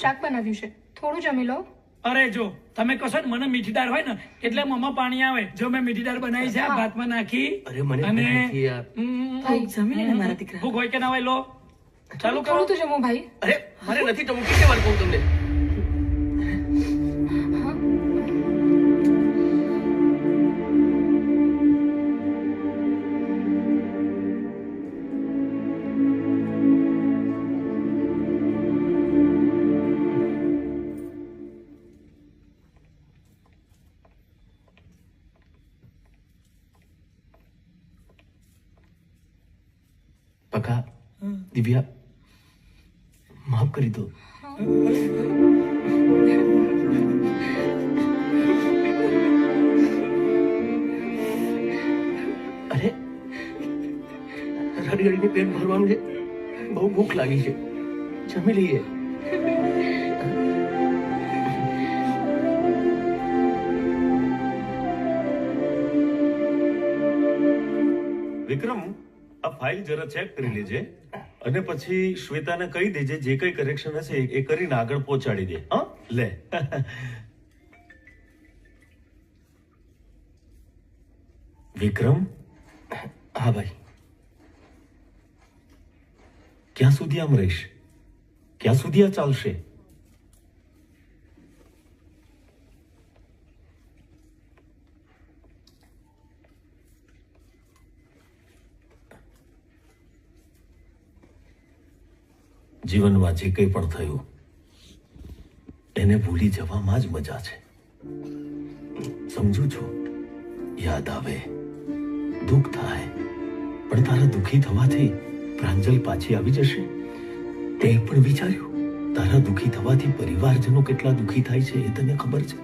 શાક બનાવ્યું છે, થોડું જમી લો. અરે જો તમે કહો છો ને મને મીઠી દાળ હોય ને એટલે મોંમાં પાણી આવે. જો મેં મીઠી દાળ બનાવી છે આ ભાતમાં નાખી. અરે મને અને ભૂખ નથી યાર. ભાઈ જમી લે મારા દીકરા. ભૂખ હોય કે ના હોય લો ચાલુ કરો. થોડું તો જમો ભાઈ. અરે મારે નથી તો હું કેટલી વાર કહું તમને. પકા દિવ્યા માફ કરી દો. અરે રડી રડીને પેટ ભરવાનું છે, બહુ ભૂખ લાગી છે, જમી લઈએ. વિક્રમ આ ફાઇલ જરા ચેક કરી લેજે અને પછી શ્વેતાને કહી દેજે જે કઈ કરેક્શન હશે એ કરીને આગળ પહોંચાડી દે. હા લે. વિક્રમ હા ભાઈ. ક્યાં સુધી આમ રહીશ? ક્યાં સુધી આ ચાલશે? જીવનમાં જે કંઈ પણ થયું એને ભૂલી જવામાં જ મજા છે. સમજુ છું, યાદ આવે, દુઃખ થાય, પણ તારા દુઃખી થવાથી પ્રાંજલ પાછી આવી જશે તે પણ વિચાર્યું? તારા દુઃખી થવાથી પરિવારજનો કેટલા દુઃખી થાય છે એ તને ખબર છે?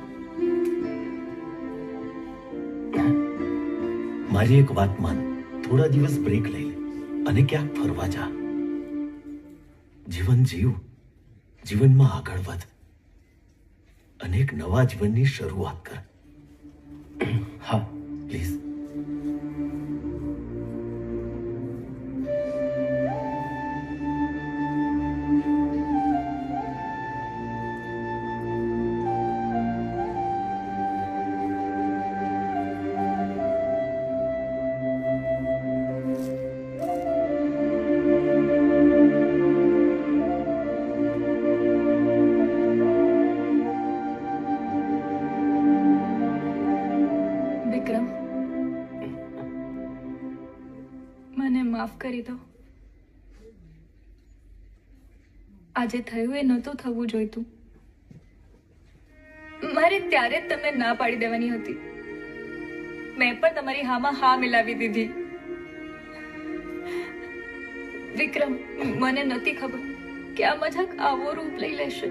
મારી એક વાત માન, થોડા દિવસ બ્રેક લઈ લે અને ક્યાંક ફરવા જા. જીવન જીવ, જીવનમાં આગળ વધ અને એક નવા જીવનની શરૂઆત કર. હા પ્લીઝ. વિક્રમ, મને માફ કરી દો. આજે થયું એ નહોતું થવું જોઈતું. મારે ત્યારે જ તમને ના પાડી દેવાની હતી. મેં પણ તમારી હામાં હા મિલાવી દીધી. વિક્રમ, મને નથી ખબર કે આ મજાક આવો રૂપ લઈ લેશે.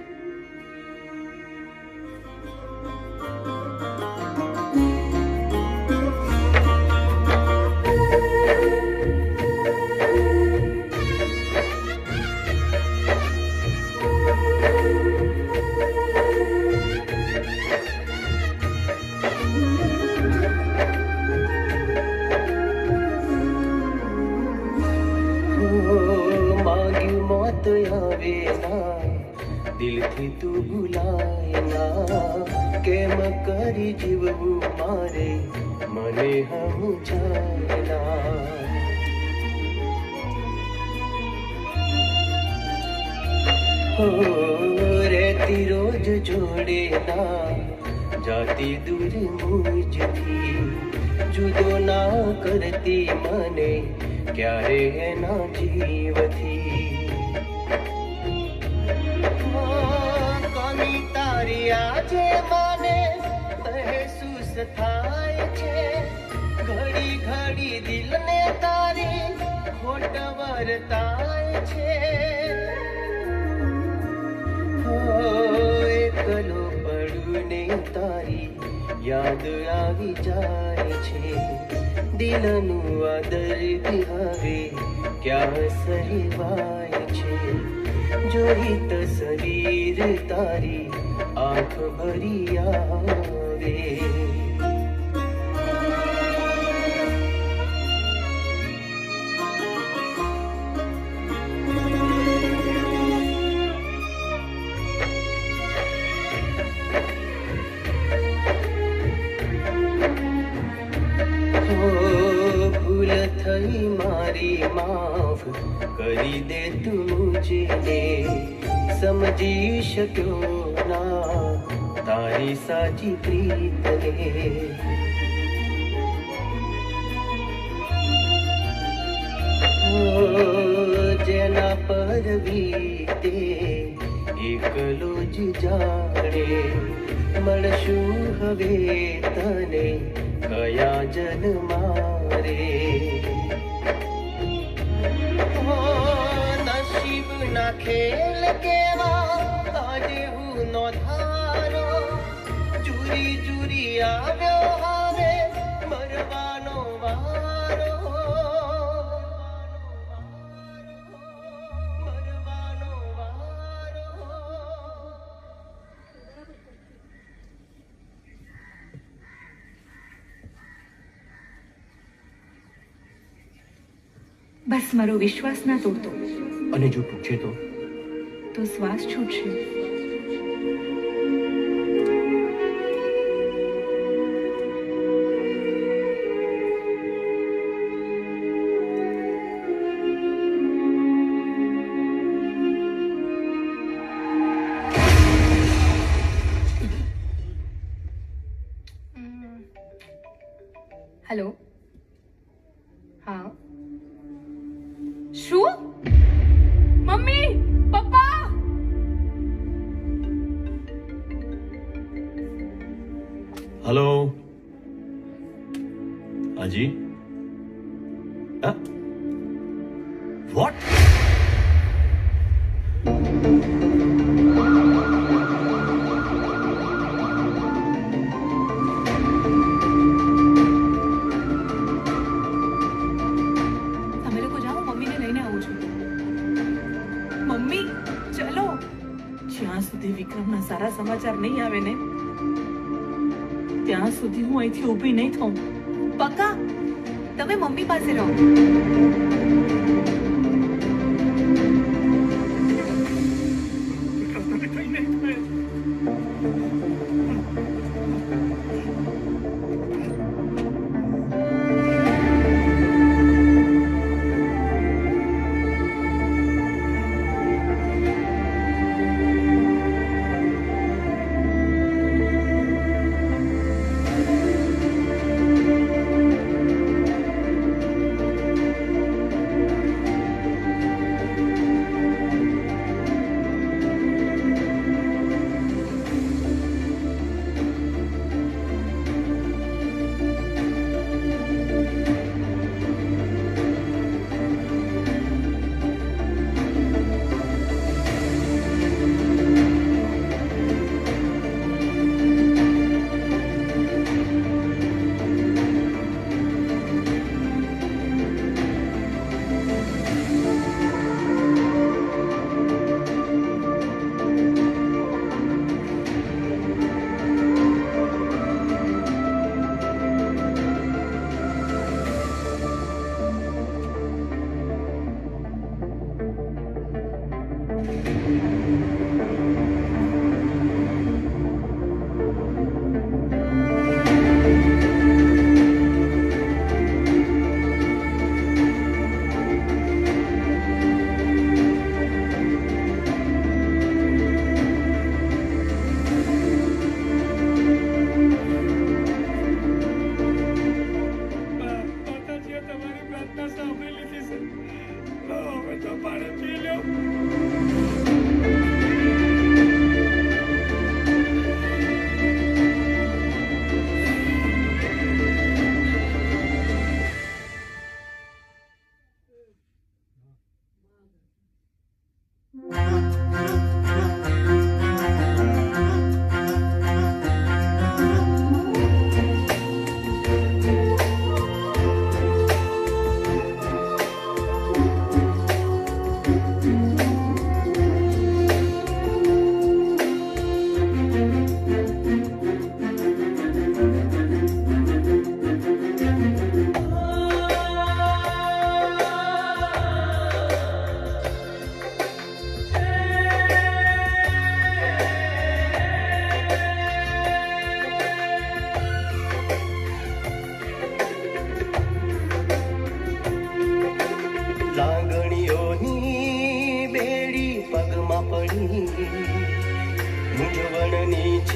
માગ્યું મોત આવે ના, દિલથી તું ભૂલાય ના, કેમ કરી જીવવું મારે મને સમજાય ના. રહેતી રોજ જોડે ના, જાતી દૂર મુજથી, જુદો ના કરતી મને ક્યારે એના જીવથી. કમી તારી આજે મને મહેસૂસ થાય છે, ઘડી ઘડી દિલને તારી ખોટ વર્તાય છે. એકલો પડું ને તારી યાદ આવી જાય છે, દિલનું આ દર્દ હવે ક્યાં સહેવાય છે. જોઈ તસવીર તારી આંખ ભરી આવે. કરી દે તું મુજને સમજી શક્યો ના તારી સાચી પ્રીતને જેના પર વીતે એકલો જ જાણે મળશું હવે તને કયા જન્મારે નસીબ ના ખેલ કેવા આજે હું નો ધારો ચૂરી ચૂરી આવ્યો હવે મરવાનો વારો મરવાનો વારો બસ મારો વિશ્વાસ ના તોડતો, અને જો પૂછે તો શ્વાસ છૂટશે. હેલો, હા, શું? મમ્મી, પપ્પા, हेलो हाँ जी व्हाट તમે લોકો જાઓ, મમ્મીને લઈને આવું છું. મમ્મી ચલો. જ્યાં સુધી વિક્રમના સારા સમાચાર નહીં આવે ને ત્યાં સુધી હું અહીંથી ઊભી નહીં થઉં. પક્કા તમે મમ્મી પાસે રહો.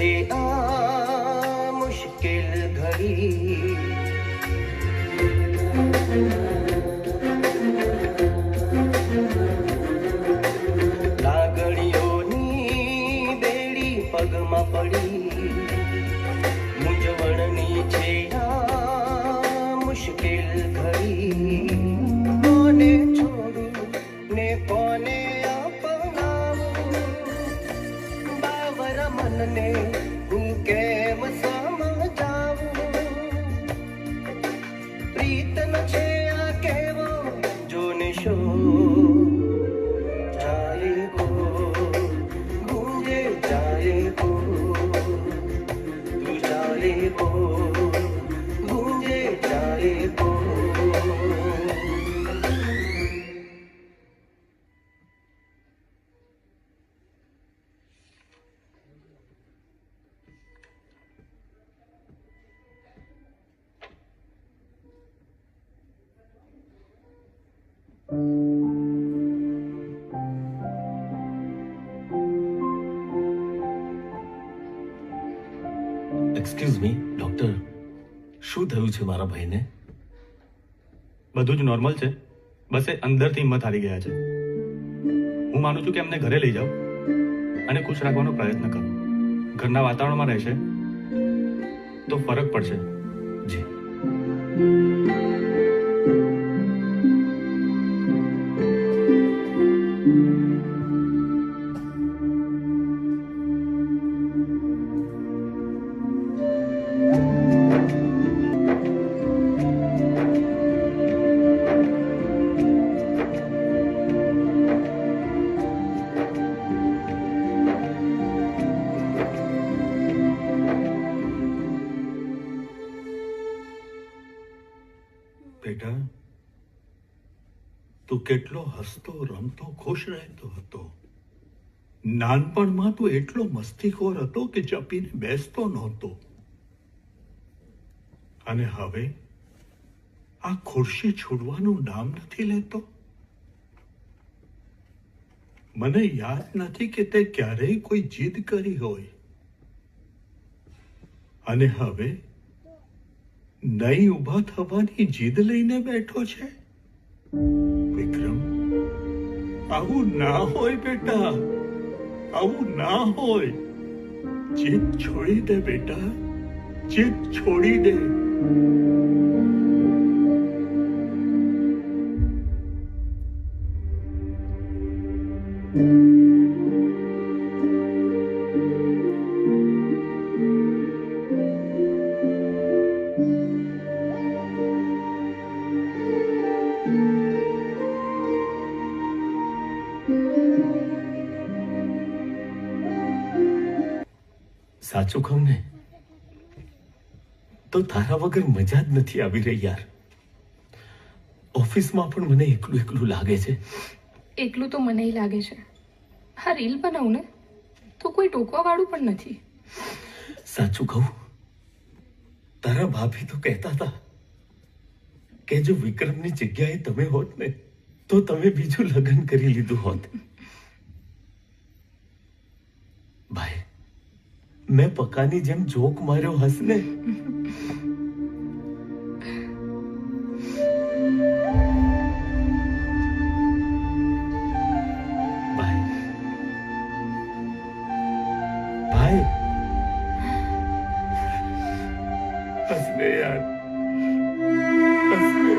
છે આ મુશ્કેલ ઘડી, લાગણીઓની બેડી પગમાં પડી, મૂંઝવણની છે આ મુશ્કેલ ઘડી, કોને છોડું ને કોને અપનાવું, બાવરા મનને હું કેમ સમજાવું, પ્રીતન છે આ કેવો જોને શો ચાલે કો ગુંજે ચાલે કો, તું ચાલે કો ગુંજે ચાલે કો. એક્સક્યુઝ મી ડોક્ટર, શું થયું છે મારા ભાઈને? બધું જ નોર્મલ છે, બસ એ અંદરથી હિંમત હારી ગયા છે. હું માનું છું કે એમને ઘરે લઈ જાઓ અને ખુશ રાખવાનો પ્રયત્ન કરો. ઘરના વાતાવરણમાં રહેશે તો ફરક પડશે. જી. બેટા, તું કેટલો હસતો રમતો ખુશ રહેતો હતો. નાનપણમાં તું એટલો મસ્તીખોર હતો કે ચપીને બેસતો નહોતો. અને હવે આ ખુરશી છોડવાનું નામ નથી લેતો. મને યાદ નથી કે તે ક્યારેય કોઈ જીદ કરી હોય. અને હવે નહીં ઊભા થવાની જીદ લઈને બેઠો છે. વિક્રમ, આવું ના હોય બેટા, આવું ના હોય. જીદ છોડી દે બેટા, જીદ છોડી દે. સાચું કહું ને તો તારા વગર મજા જ નથી આવી રહી યાર. ઓફિસમાં પણ મને એકલું એકલું લાગે છે. એકલું તો મને લાગે છે. હા, રીલ બનાવું ને તો કોઈ ટોકવા વાળું પણ નથી. સાચું કહું, તારા ભાભી તો કહેતા હતા કે જો વિક્રમની જગ્યાએ તમે હોત ને તો તમે બીજું લગ્ન કરી લીધું હોત. ભાઈ, મેં પકાની જેમ જોક માર્યો હસને. ભાઈ, ભાઈ, હસને યાર, હસને.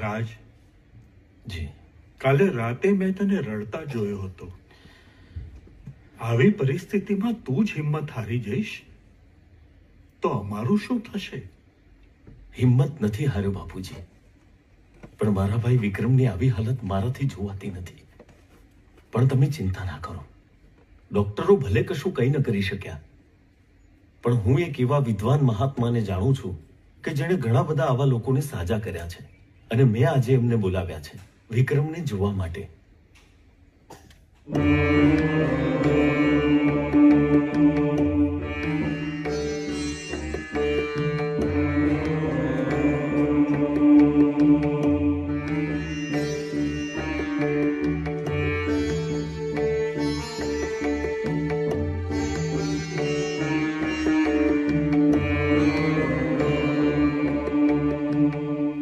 રાજ, જી, કાલે રાતે મેં તને રડતા જોયો હતો. આવી પરિસ્થિતિમાં તું જ હિંમત હારી જઈશ તો અમારું શું થશે? હિંમત નથી હાર્યો બાપુજી, પણ મારા ભાઈ વિક્રમની આવી હાલત મારાથી જોવાતી નથી. પણ તમે ચિંતા ના કરો, ડોક્ટરો ભલે કશું કંઈ ન કરી શક્યા, પણ હું એક એવા વિદ્વાન મહાત્માને જાણું છું કે જેણે ઘણા બધા આવા લોકોને સાજા કર્યા છે, અને મેં આજે એમને બોલાવ્યા છે વિક્રમને જોવા માટે.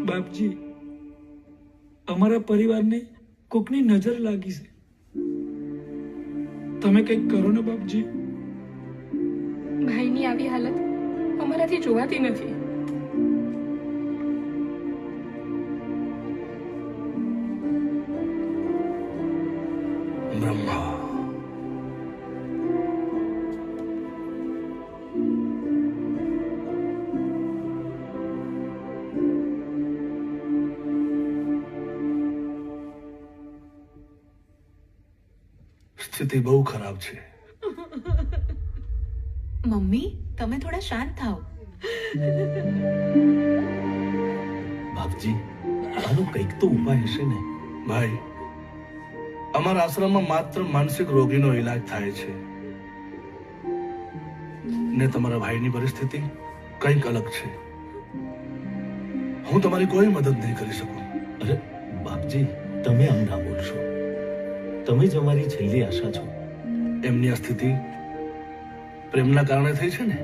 બાપજી, અમારા પરિવારને કોકની નજર લાગી છે. તમે કંઈક કરો ને બાપજી. ભાઈની આવી હાલત અમારાથી જોવાતી નથી. બ્રહ્મા, સ્થિતિ બહુ ખરાબ છે. મમ્મી, તમે થોડા શાંત થાઓ. બાપજી, આનો કંઈક તો ઉપાય હશે ને? ભાઈ, અમારા આશ્રમમાં માત્ર માનસિક રોગીનો ઈલાજ થાય છે, ને તમારા ભાઈની પરિસ્થિતિ કંઈક અલગ છે. હું તમારી કોઈ મદદ નહીં કરી શકું. અરે બાપજી, તમે આમ ના બોલશો. તમે જ અમારી છેલ્લી આશા છો. એમની આ સ્થિતિ પ્રેમના કારણે થઈ છે ને,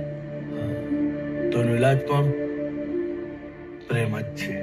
તો એનો ઈલાજ પણ પ્રેમ જ છે.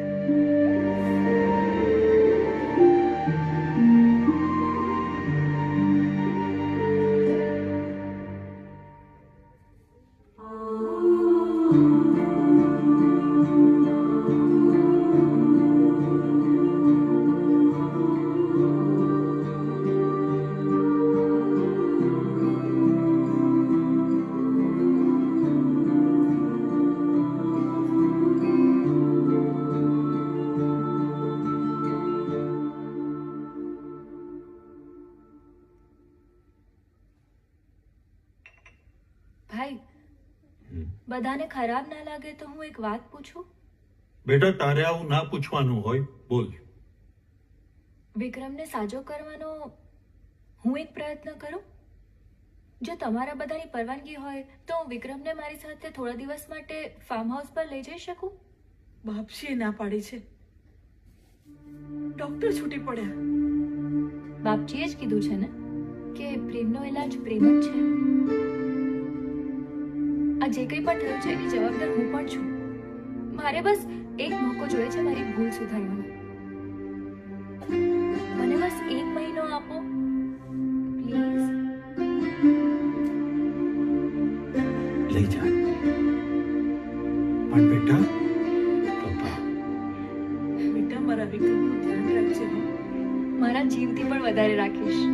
ભાઈ, બધાને ખરાબ ના લાગે તો હું એક વાત પૂછું? બેટા, તારે આવું ના પૂછવાનું હોય. બોલ. વિક્રમને સાજો કરવાનો હું એક પ્રયત્ન કરું? જો તમારા બધાની પરવાનગી હોય તો હું વિક્રમને મારી સાથે થોડા દિવસ માટે ફાર્મ હાઉસ પર લઈ જઈ શકું? બાપજીએ ના પાડી છે. ડોક્ટર છૂટી પડ્યા. બાપજીએ જ કીધું છે ને કે પ્રેમનો ઈલાજ પ્રેમ જ છે. આ જે કંઈ પણ થયું છે એની જવાબદાર હું પણ છું. મારે બસ એક મોકો જોઈએ છે મારી ભૂલ સુધારવાનો. મને બસ 1 મહિનો આપો પ્લીઝ. લઈ જા. પણ બેટા, પપ્પા, બેટા, મારા વિક્રમનું ધ્યાન રાખજે. હો. મારા જીવથી પણ વધારે રાખીશ.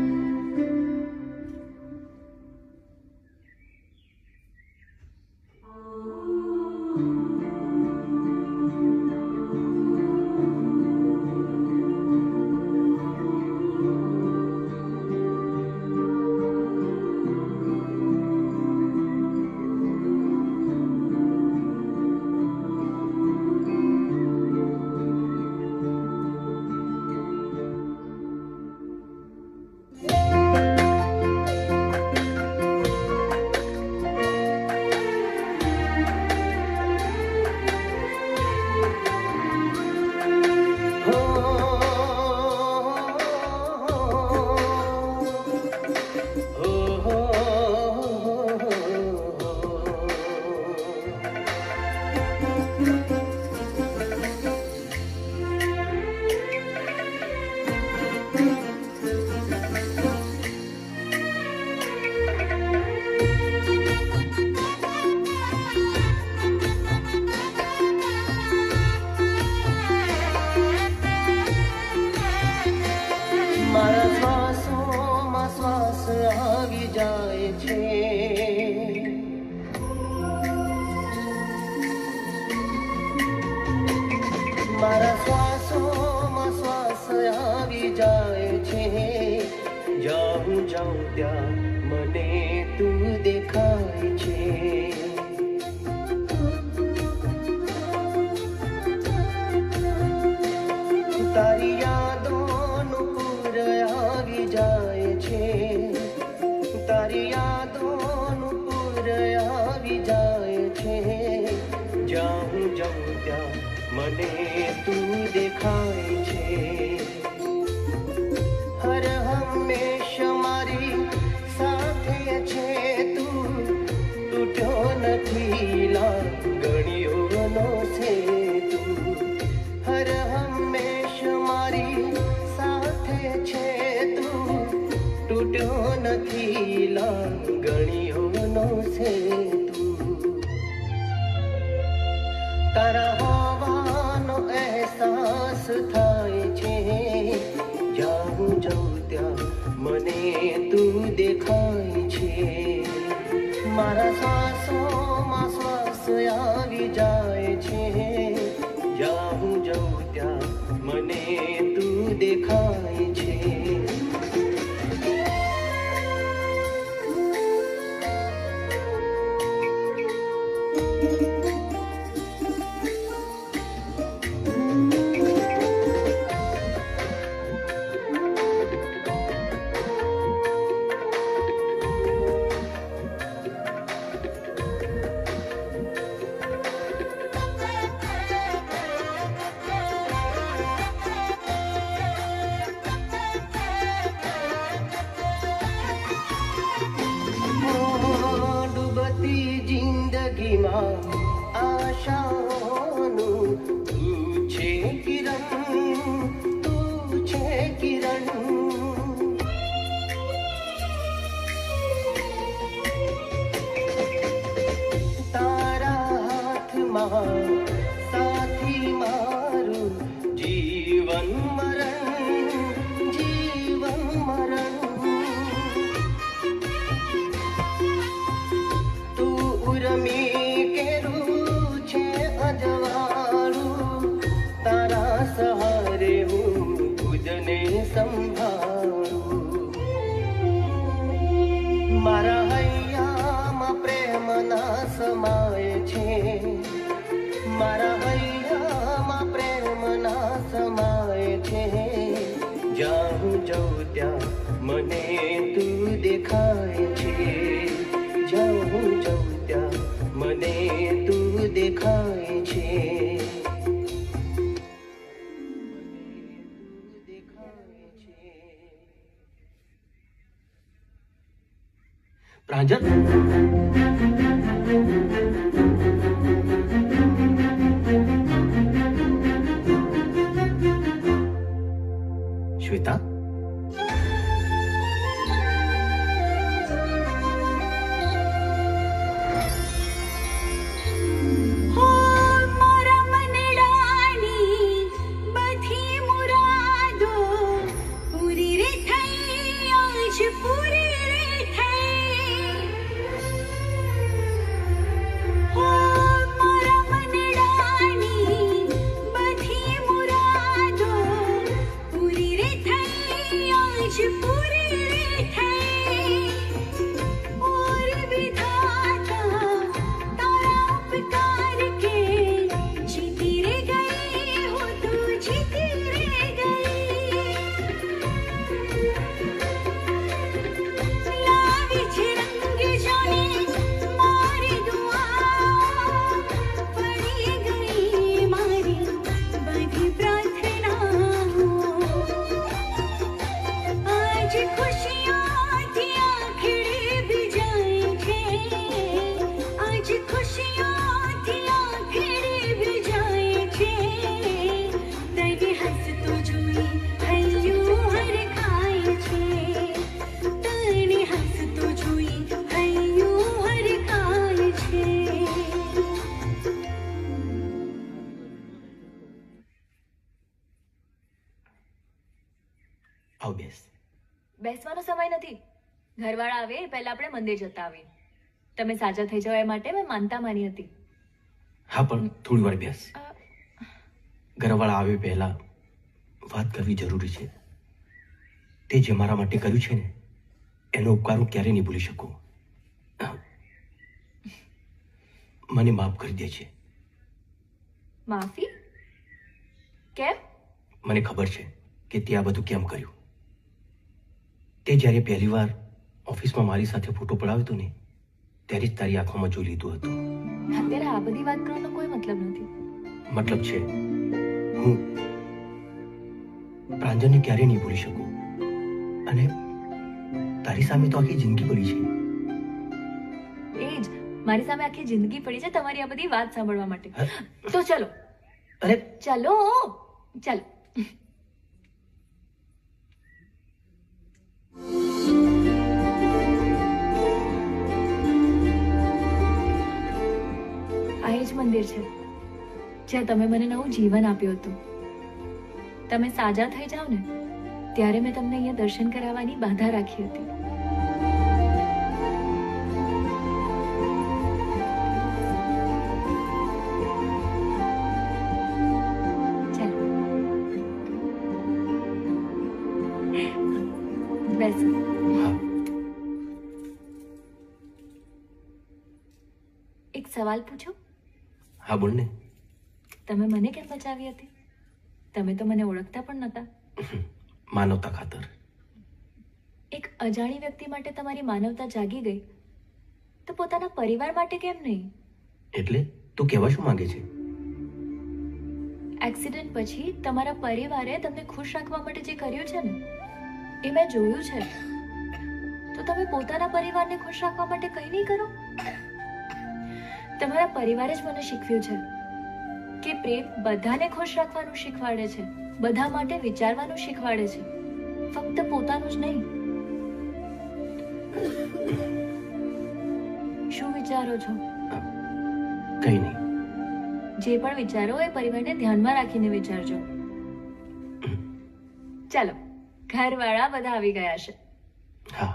મારા શ્વાસોમાં શ્વાસ આવી જાય છે. મારા શ્વાસોમાં શ્વાસ આવી જાય છે. જ્યાં હું જાઉં ત્યાં મને તું દેખાય છે. તારી યાદોનું પૂર આવી જાય છે, તારી યાદોનું પૂર આવી જાય છે. જ્યાં હું જાઉં ત્યાં મને તું દેખાય છે. હર હંમેશ મારી સાથે છે તું, તૂટ્યો નથી લાગણીઓનો છે તું. હર હંમેશ મારી સાથે છે તું, તૂટ્યો નથી લાગણીઓનો છે તું. તારા હોવાનો અહેસાસ થાય છે, જ્યાં હું જાઉં ત્યાં મને તું દેખાય છે. મારા શ્વાસોમાં શ્વાસ આવી જાય છે, જ્યાં હું જાઉં ત્યાં મને તું દેખાય છે. ડૂબતી જિંદગીમાં આશાઓનું તું છે કિરણ, તું છે કિરણ. તારા હાથમાં સાથી મારું જીવન મરણ, જીવન મરણ. ઉર્મી કેરું છે અજવાળું, તારા સહારે હું ખુદને સંભાળું. મારા હૈયામાં પ્રેમના સમાય છે, મારા હૈયામાં પ્રેમના સમાય છે. જ્યાં હું જાઉં ત્યાં મને તું દેખાય છે, જ્યાં હું જાઉં ત્યાં મને તું દેખાય છે. પ્રાંજલ, શ્વેતા, આવ બેસ. બેસવાનો સમય નથી. ઘરવાળા આવે એ પહેલા આપણે મંદિર જતા આવીએ. તમે સાજા થઈ જાવ એ માટે મેં માનતા માની હતી. હા, પણ થોડી વાર બેસ. ઘરવાળા આવે પહેલા વાત કરવી જરૂરી છે. તે જે મારા માટે કર્યું છે ને એનો ઉપકાર હું ક્યારેય નહીં ભૂલી શકું. મને માફ કરી દે છે. માફી? કેમ? મને ખબર છે કે તે આ બધું કેમ કર્યું. તે જ્યારે પહેલી વાર ઓફિસમાં મારી સાથે ફોટો પડાવ્યો હતો ને, ત્યારે જ તારી આંખોમાં જોઈ લીધું હતું. અત્યારે આ બધી વાત કરવાનો કોઈ મતલબ નથી. મતલબ છે, હું પ્રાંજલને ક્યારેય નહીં ભૂલી શકું. અને તારી સામે તો આખી જિંદગી પડી છે. એ જ મારી સામે આખી જિંદગી પડી છે તમારી આ બધી વાત સાંભળવા માટે. તો ચલો અરે ચલો ચાલો. આ એ જ મંદિર છે જ્યાં તમે મને નવું જીવન આપ્યું હતું. તમે સાજા થઈ જાઓ ને ત્યારે મેં તમને અહીંયા દર્શન કરાવવાની બાધા રાખી હતી. ચાલો બેસો. હા, એક સવાલ પૂછો. હા બોલ ને. તમે મને કેમ બચાવી હતી? તમે તો મને ઓળખતા પણ નહોતા. માનવતા ખાતર. એક અજાણી વ્યક્તિ માટે તમારી માનવતા જાગી ગઈ તો પોતાના પરિવાર માટે કેમ નહીં? એટલે તું કહેવા શું માંગે છે? એક્સિડન્ટ પછી તમારા પરિવારે તમને ખુશ રાખવા માટે જે કર્યું છે ને એ મેં જોયું છે. તો તમે પોતાના પરિવારને ખુશ રાખવા માટે કંઈ નહીં કરો? તમારા પરિવારે જ મને શીખવ્યું છે કે પ્રેમ બધાને ખુશ રાખવાનું શીખવાડે છે, બધા માટે વિચારવાનું શીખવાડે છે, ફક્ત પોતાનું જ નહીં. શું વિચારો છો? કઈ નહીં. જે પણ વિચારો એ પરિવારને ધ્યાનમાં રાખીને વિચારજો. ચાલો, ઘરવાળા બધા આવી ગયા છે. હા.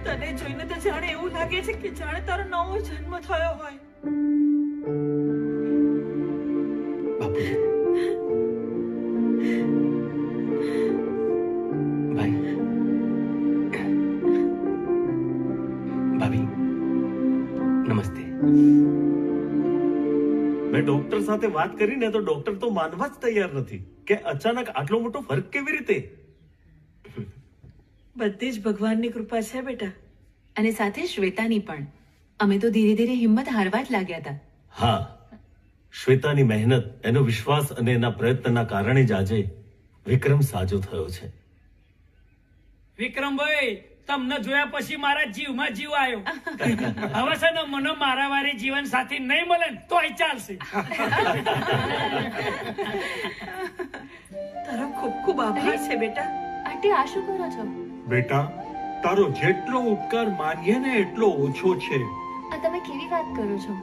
તને જોઈને તો જાણે એવું લાગે છે કે જાણે તારો નવો જન્મ થયો હોય. બાપુજી. ભાઈ. ભાભી. નમસ્તે. મેં ડોક્ટર સાથે વાત કરીને તો ડોક્ટર તો માનવા જ તૈયાર નથી કે અચાનક આટલો મોટો ફરક કેવી રીતે. બધી જ ભગવાનની કૃપા છે બેટા. અને સાથે શ્વેતાની પણ. અમે તો ધીરે ધીરે હિંમત હારવા જ લાગ્યા હતા. હા, શ્વેતાની મહેનત, એનો વિશ્વાસ અને એના પ્રયત્નના કારણે જ આજે વિક્રમ સાજો થયો છે. વિક્રમભાઈ, તમને જોયા પછી મારા જીવમાં જીવ આવ્યો. હવે છે ને મને મારા વારી જીવન સાથી નહીં મળે ને તોય ચાલશે. તારો ખૂબ ખૂબ આભાર છે બેટા. આંટી, આ શું કરો છો? બેટા તારો જેટલો ઉપકાર માનીએ ને એટલો ઓછો છે. આ તમે કેવી વાત કરો છો?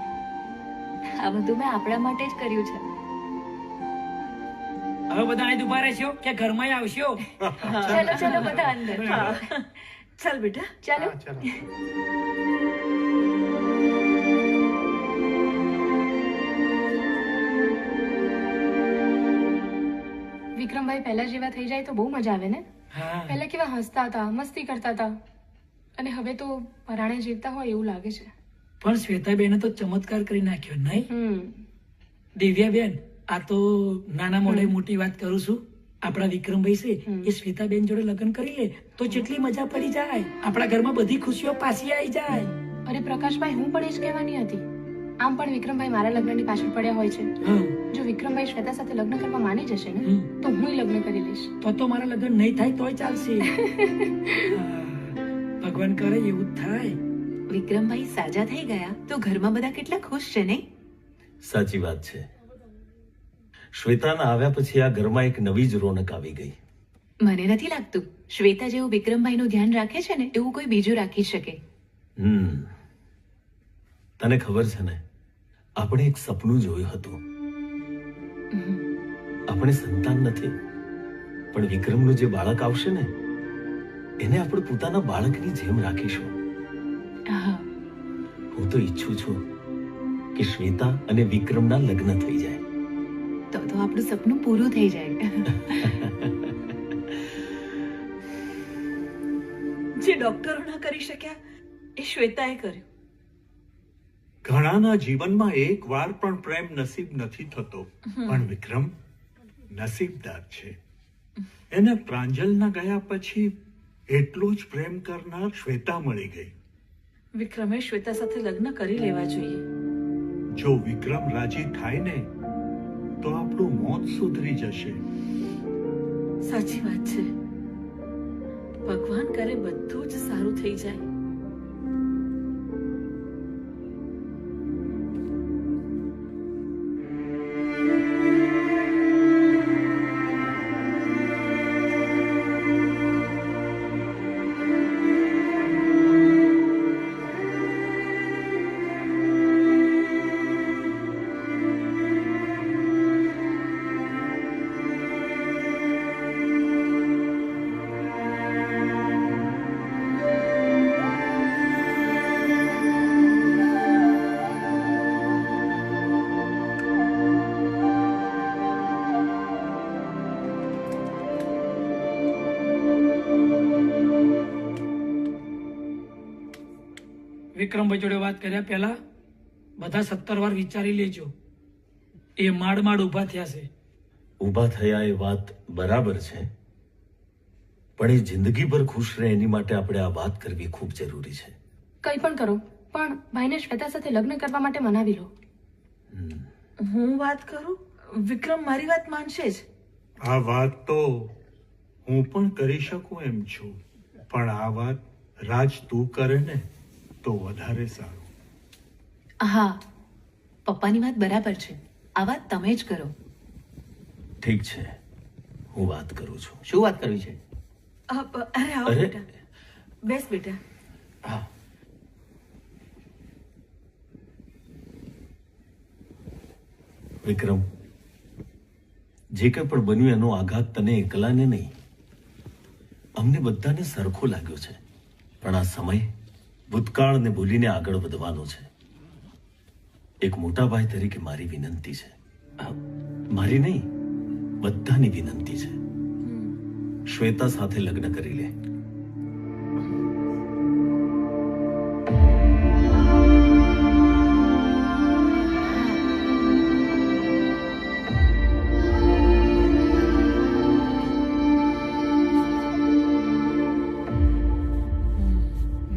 આ બધું મેં આપણા માટે જ કર્યું છે. હવે બધા અહીં ઉભા રહેશો કે ઘરમાં આવશો? ચલો ચલો બધા અંદર. ચાલ બેટા. ચાલો. વિક્રમભાઈ પહેલા જેવા થઈ જાય તો બહુ મજા આવે ને. હા. પહેલા કેવા હસતા હતા, મસ્તી કરતા હતા, અને હવે તો પરાણે જીવતા હોય એવું લાગે છે. પણ શ્વેતાબેને તો ચમત્કાર કરી નાખ્યો નહીં? દિવ્યાબેન, આ તો નાના મોઢે મોટી વાત કરું છું. આપણા વિક્રમભાઈ છે એ શ્વેતાબેન જોડે લગ્ન કરી લે તો જેટલી મજા પડી જાય, આપણા ઘરમાં બધી ખુશીઓ પાછી આવી જાય. અરે પ્રકાશભાઈ, હું પણ એ જ કહેવાની હતી. આમ પણ વિક્રમભાઈ મારા લગ્નની પાછળ પડ્યા હોય છે. હા. જો વિક્રમભાઈ શ્વેતા સાથે લગ્ન કરવા માની જશે ને તો હું લગ્ન કરી લઈશ. તો મારા લગ્ન નહીં થાય તોય ચાલશે. હા. ભગવાન ભગવાન કરે એવું જ થાય. વિક્રમભાઈ સાજા થઈ ગયા તો ઘરમાં બધા કેટલા ખુશ છે નહીં? સાચી વાત છે. શ્વેતાના આવ્યા પછી આ ઘરમાં એક નવી જ રોનક આવી ગઈ. મને નથી લાગતું શ્વેતા જેવું વિક્રમભાઈનું ધ્યાન રાખે છે ને એવું કોઈ બીજું રાખી શકે. તને ખબર છે ને, આપણે એક સપનું જોયું હતું. આપણે સંતાન નથી, પણ વિક્રમનું જે બાળક આવશે ને એને આપણે પોતાના બાળકની જેમ રાખીશું. હા, હું તો ઈચ્છું છું કે શ્વેતા અને વિક્રમના લગ્ન થઈ જાય. તો આપણું સપનું પૂરું થઈ જાય. જે ડોક્ટરો ના કરી શક્યા એ શ્વેતાએ કર્યું. ઘણાના જીવનમાં એક વાર પણ પ્રેમ નસીબ નથી થતો, પણ વિક્રમ નસીબદાર છે. એને પ્રાંજલના ગયા પછી એટલો જ પ્રેમ કરનાર શ્વેતા મળી ગઈ. વિક્રમે શ્વેતા સાથે લગ્ન કરી લેવા જોઈએ. જો વિક્રમ રાજી થાય ને તો આપણું મોત સુધરી જશે. સાચી વાત છે. ભગવાન કરે બધું જ સારું થઈ જાય. વિક્રમભાઈ જોડે વાત કર્યા પહેલા બધા 17 વાર વિચારી લેજો. એ માંડ ઊભા થયા છે. ઊભા થયા એ વાત બરાબર છે, પણ એ જિંદગીભર ખુશ રહે એની માટે આપણે આ વાત કરવી ખૂબ જરૂરી છે. કંઈ પણ કરો પણ ભાઈને શ્વેતા સાથે લગ્ન કરવા માટે મનાવી લો. હું વાત કરું, વિક્રમ મારી વાત માનશે જ. આ વાત તો હું પણ કરી શકું એમ છું, પણ આ વાત રાજ તું કરે ને તો વધારે સારું. હા, પપ્પાની વાત બરાબર છે. આ વાત તમે જ કરો. ઠીક છે, હું વાત કરું છું. શું વાત કરવી છે? અરે આવો અરે. બેટા, બેસ બેટા. હા, વિક્રમ, જે કંઈ પણ બન્યું એનો આઘાત તને એકલાને નહીં, અમને બધાને સરખો લાગ્યો છે. પણ આ સમય ભૂતકાળને ભૂલીને આગળ વધવાનો છે. એક મોટા ભાઈ તરીકે મારી વિનંતી છે, મારી નહીં બધાની વિનંતી છે, શ્વેતા સાથે લગ્ન કરી લે.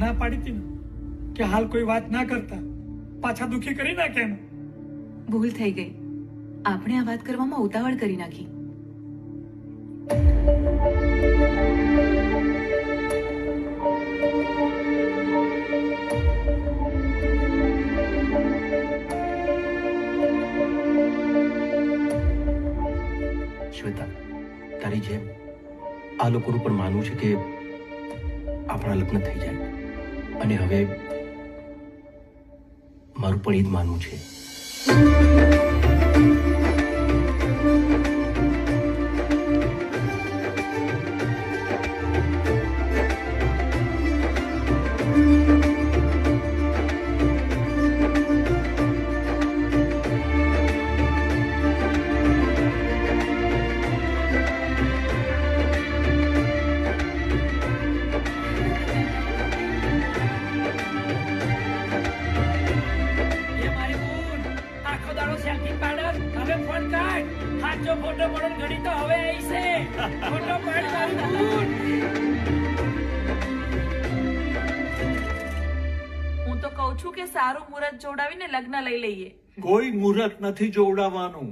ના પાડી હતી ને કે હાલ કોઈ વાત ના કરતા, પાછા દુખી કરી નાખ્યા ને. ભૂલ થઈ ગઈ. આપણે આ વાત કરવામાં ઉતાવળ કરી નાખી. શ્વેતા, તારી જેમ આ લોકોનું પણ માનવું છે કે આપણા લગ્ન થઈ જાય, અને હવે મારું પણ એ જ માનવું છે. એ મારી બૂન, આખો દાડો સેલ્ફી પાડર, હવે ફોન કાઢ. સાચો ફોટો પડન ઘડી તો હવે આવી છે. ફોટો પાડ મારી બૂન. હું તો કહું છું કે સારું મુહૂર્ત જોડાવીને લગ્ન લઈ લઈએ. કોઈ મુહૂર્ત નથી જોડાવાનું,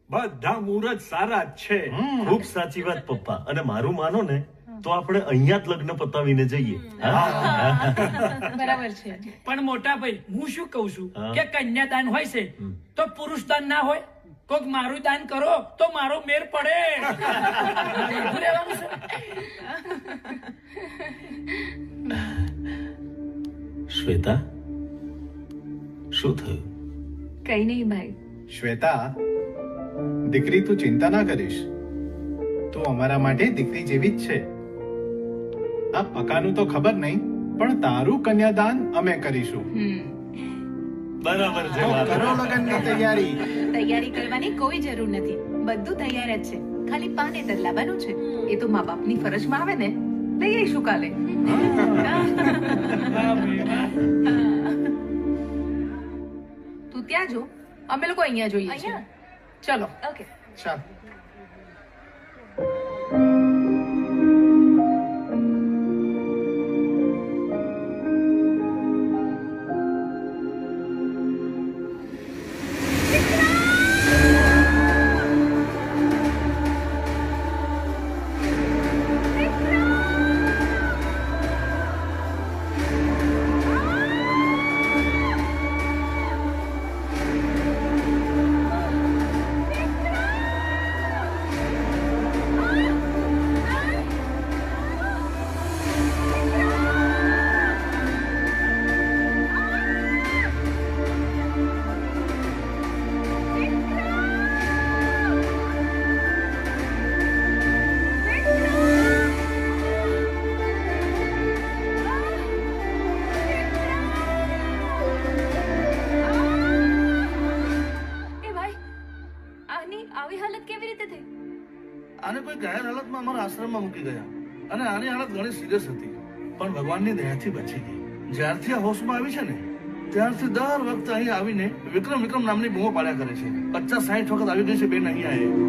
બધા મુહૂર્ત સારા જ છે. ખૂબ સાચી વાત પપ્પા. અને મારું માનો ને તો આપણે અહીંયા જ લગ્ન પતાવીને જઈએ. બરાબર છે. પણ મોટા ભાઈ હું શું કઉ છું હા. કે કન્યાદાન હોય છે તો પુરુષ દાન ના હોય. કોક મારું દાન કરો તો મારો મેર પડે. એવું રહેવાનું છે. શ્વેતા, શું થયું? કઈ નહીં ભાઈ. શ્વેતા, દીકરી તું ચિંતા ના કરીશ. તું અમારા માટે દીકરી જેવી જ છે. આ પકાનું તો ખબર નહીં, પણ તારું કન્યાદાન અમે કરીશું. બરાબર છે. કરો લગ્નની તૈયારી. તૈયારી કરવાની કોઈ જરૂર નથી, બધું તૈયાર જ છે. ખાલી પાનેતર લાવવાનું છે. એ તો મા બાપની ફરજમાં આવે ને, લઈ આવીશું કાલે. તું ત્યાં જો, અમે લોકો અહીંયા જોઈએ છીએ. ચલો. ઓકે. ચાલ. આવી હાલત કેવી રીતે થઈ? આને કોઈ ઘાયલ હાલતમાં અમારા આશ્રમમાં મૂકી ગયા અને આની હાલત ઘણી સિરિયસ હતી, પણ ભગવાનની દયાથી બચી ગઈ. જ્યારથી આ હોશમાં આવી છે ને ત્યારથી દર વખતે અહીં આવીને વિક્રમ વિક્રમ નામની બૂમો પાડ્યા કરે છે. 50-60 વખત આવી ગઈ છે બેન અહીંયા.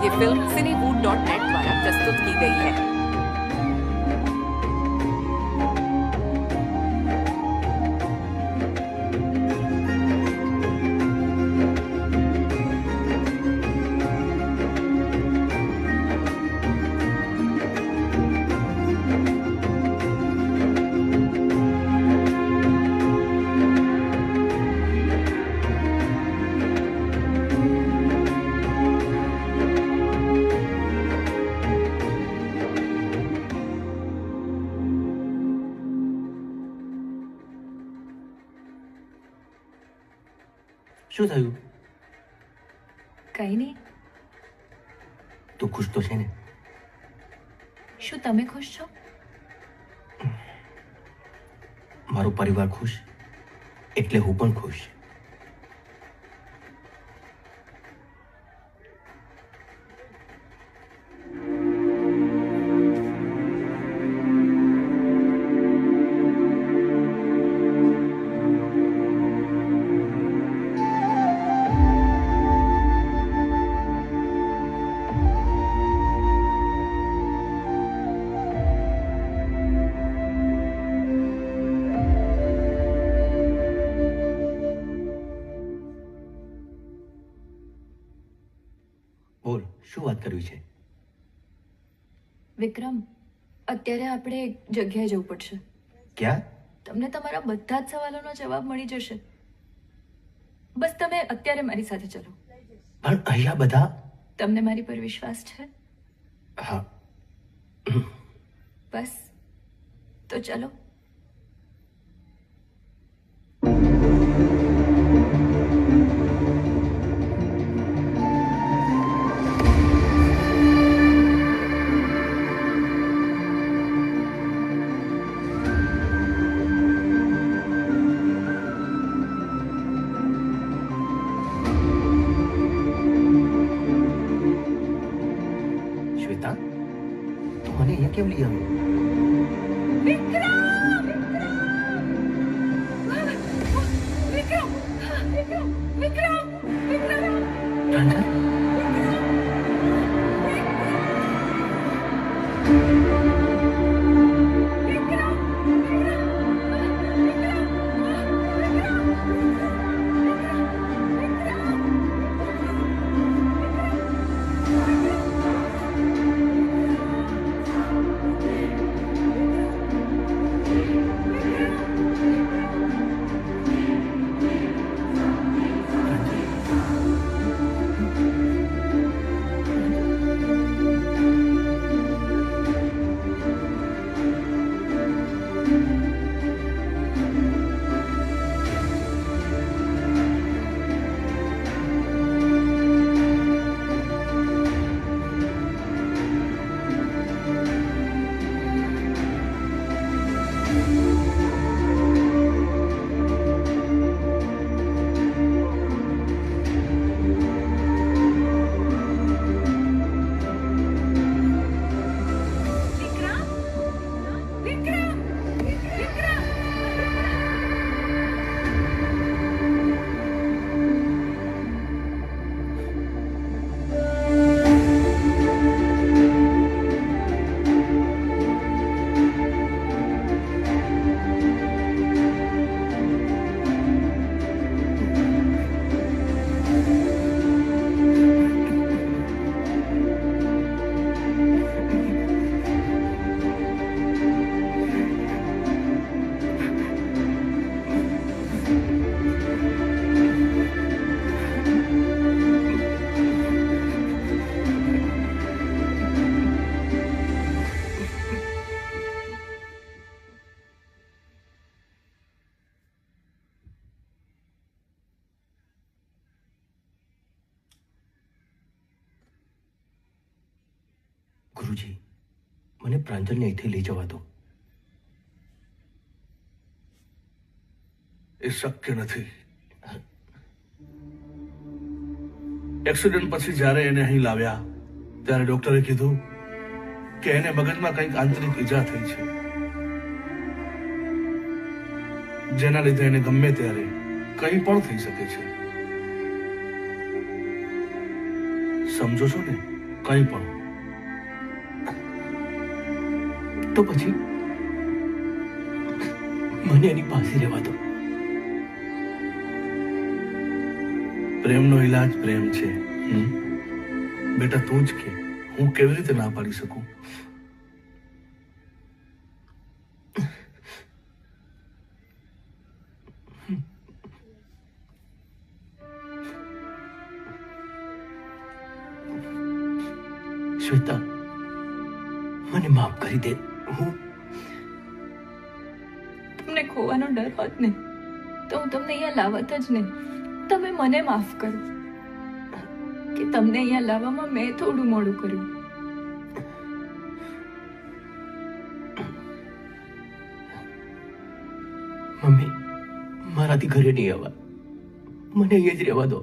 ये फिल्म cinewood.net द्वारा प्रस्तुत की गई है। શું થયું? કઈ નહીં. તું ખુશ તો છે ને? શું તમે ખુશ છો? મારો પરિવાર ખુશ એટલે હું પણ ખુશ. શું વાત કરવી છે? વિક્રમ, અત્યારે આપણે એક જગ્યાએ જવું પડશે. ક્યાં? તમને તમારા બધા જ સવાલોનો જવાબ મળી જશે. બસ તમે અત્યારે મારી સાથે ચલો. પણ અહીંયા બધા... તમને મારી પર વિશ્વાસ છે? હા. બસ તો ચલો. શ્વેતા, તું મને અહીંયા કેમ લઈ આવી? ગુરુજી, મને પ્રાંજલને અહીંથી લઈ જવા દો. એ શક્ય નથી. એક્સિડન્ટ પછી જ્યારે એને અહીં લાવ્યા ત્યારે ડોક્ટરે કીધું કે એને મગજમાં કંઈક આંતરિક ઈજા થઈ છે, જેના લીધે એને ગમે ત્યારે કંઈ પણ થઈ શકે છે. સમજો છો ને? કંઈ પણ. તો પછી મને એની પાસે રહેવા દો. પ્રેમનો ઈલાજ પ્રેમ છે. બેટા તું જ કે હું કેવી રીતે ના પાડી શકું? શ્વેતા, મને માફ કરી દે. તમને ખોવાનો ડર હોત ને તો હું તમને અહીંયા લાવત જ નહીં. તમે મને માફ કરો કે તમને અહીંયા લાવવામાં મેં થોડું મોડું કર્યું. મમ્મી, મારાથી ઘરે નહીં આવવા. મને અહીંયા જ રહેવા દો.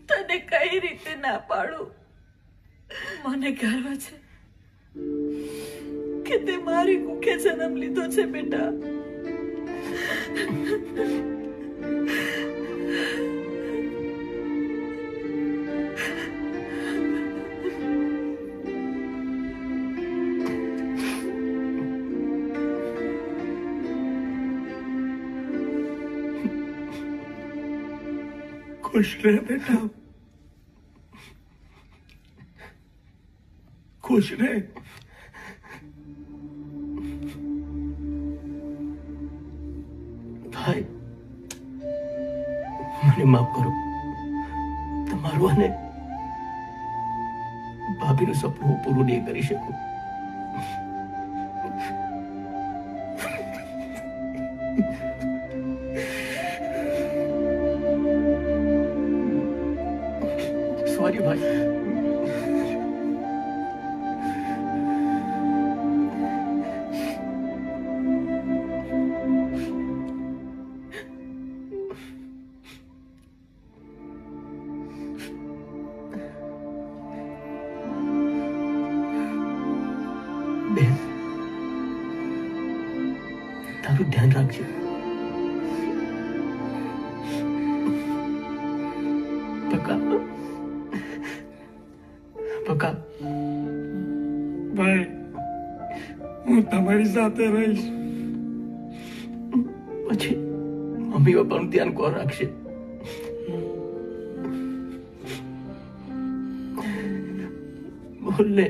તને કઈ રીતે ના પાડું? મને ગર્વ છે કે તે મારી કુખે જન્મ લીધો છે બેટા. ખુશ રહે બેટા. ખુશ ને. ભાઈ, મને માફ કરો. તમારું અને ભાભીનું સપનું હું પૂરું નહીં કરી શકું. સોરી ભાઈ. બેન, તારું ધ્યાન રાખજે. પક્કા પક્કા. ભાઈ, હું તમારી સાથે રહીશ. પછી મમ્મી પપ્પાનું ધ્યાન કોણ રાખશે? બોલ ને.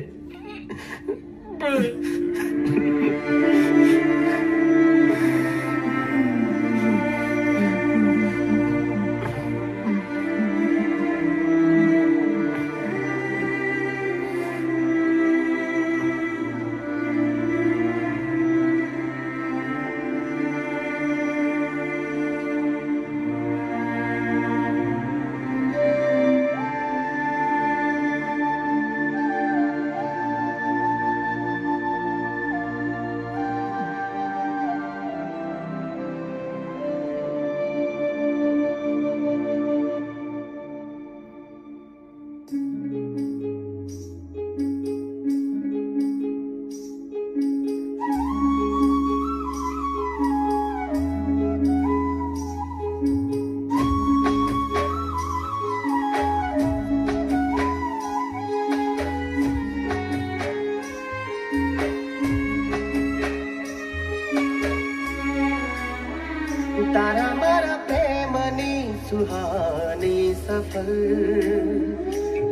તારા મારા પ્રેમની સુહાની સફર,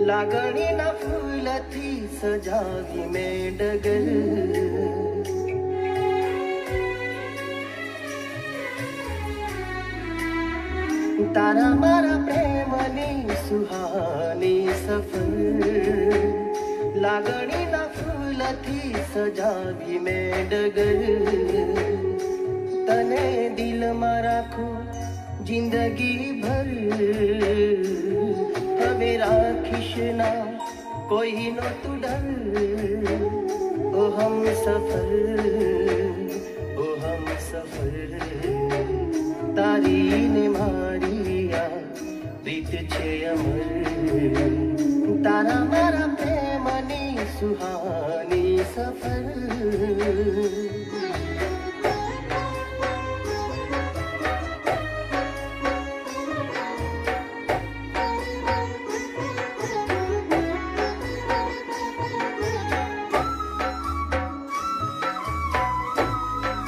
લાગણીના ફૂલથી સજાવી મેં ડગર. તારા મારા પ્રેમની સુહાની સફર, લાગણીના ફૂલથી સજાવી મેં ડગર. તને દિલમાં રાખું જિંદગી ભર, હવે રાખીશ ના કોઈનો તું ડર. ઓ હમ સફર, તારી ને મારી આ પ્રીત છે અમર. તારા મારા પ્રેમની સુહાની સફર.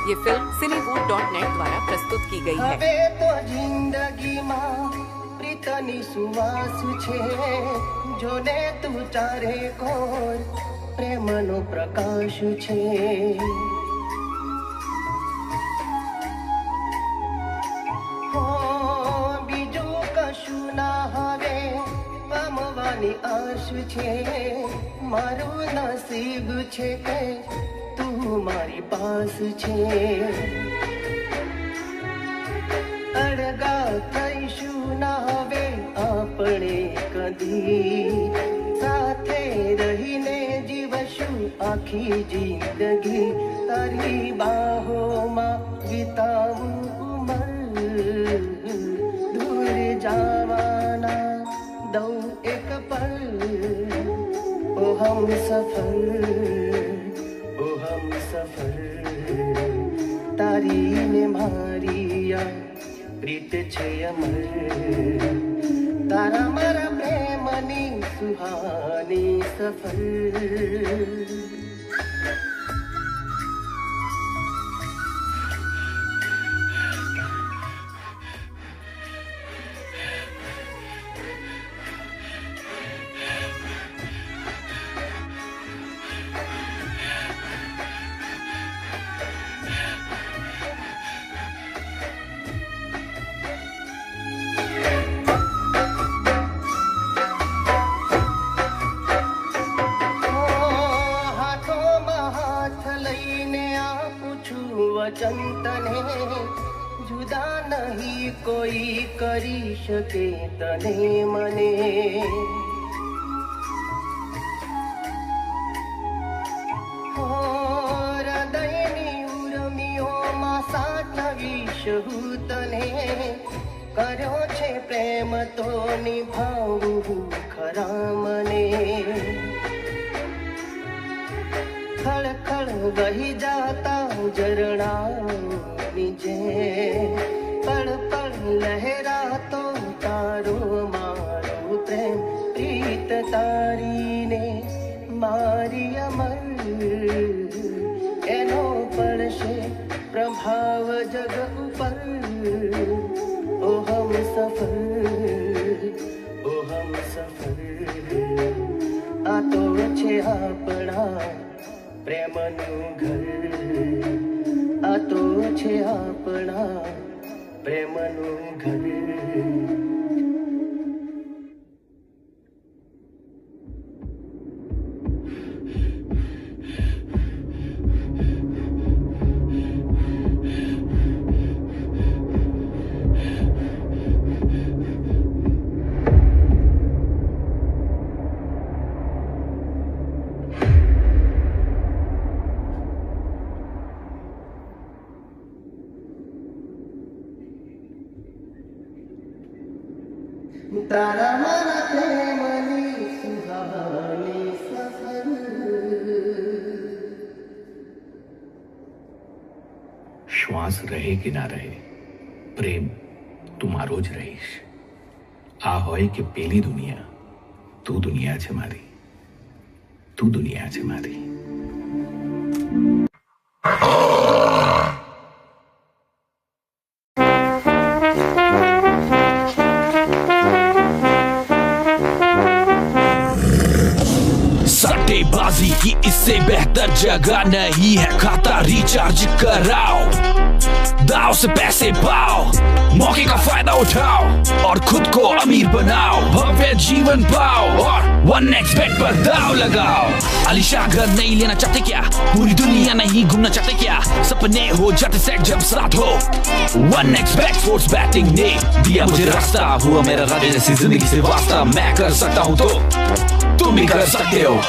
ये फिल्म cinewood.net द्वारा प्रस्तुत की गई है. હવે તો જિંદગીમાં પ્રીતની સુવાસ છે, જોને તું ચારે કોર પ્રેમનો પ્રકાશ છે. હો, બીજું કશું ના હવે પામવાની આશ છે. મારું નસીબ છે કે તું મારી પાસ છે. અડગા થઈશું ના હવે આપણે કદી, સાથે રહીને જીવશું આખી જિંદગી. તારી બાહોમાં વિતાવું ઉંમર, દૂર જવાના દઉં એક પલ. ઓ હમ સફર, તારી ને મારી આ પ્રીત છે અમર. તારા મારા પ્રેમની સુહાની સફર. વચન તને જુદા નહીં કોઈ કરી શકે તને મને હૃદયની ઉર્મિઓમાં સાચવીશ હું તને કર્યો છે પ્રેમ તો નિભાવું ખરા મને ખળખળ વહી જાતા ઝરણાની જેમ પળ પળ લહેરાતો તારો મારો પ્રેમ પ્રીત તારીને મારી અમર એનો પડશે પ્રભાવ જગ ઉપર ઓ હમ સફર આ તો છે આપણા પ્રેમનું ઘર આ તો છે આપણા પ્રેમનું ઘર તારા મારા પ્રેમની સુહાની સફર શ્વાસ રહે કે ના રહે પ્રેમ તું મારો જ રહીશ આ હોય કે પેલી દુનિયા તું દુનિયા છે મારી તું દુનિયા છે મારી सट्टेबाजी की इससे बेहतर जगह नहीं है खाता रिचार्ज कराओ दाव से पैसे पाओ मौके का फायदा उठाओ और खुद को अमीर बनाओ भव्य जीवन पाओ और 1xBet पर दाव लगाओ आलीशान घर नहीं लेना चाहते क्या पूरी दुनिया नहीं घूमना चाहते क्या सपने हो जाते सेट जब साथ हो 1xBet स्पोर्ट्स बैटिंग ने दिया मुझे रास्ता हुआ मेरा राजा जैसी जिंदगी से वास्ता मैं कर सकता हूँ तो तुम भी कर सकते हो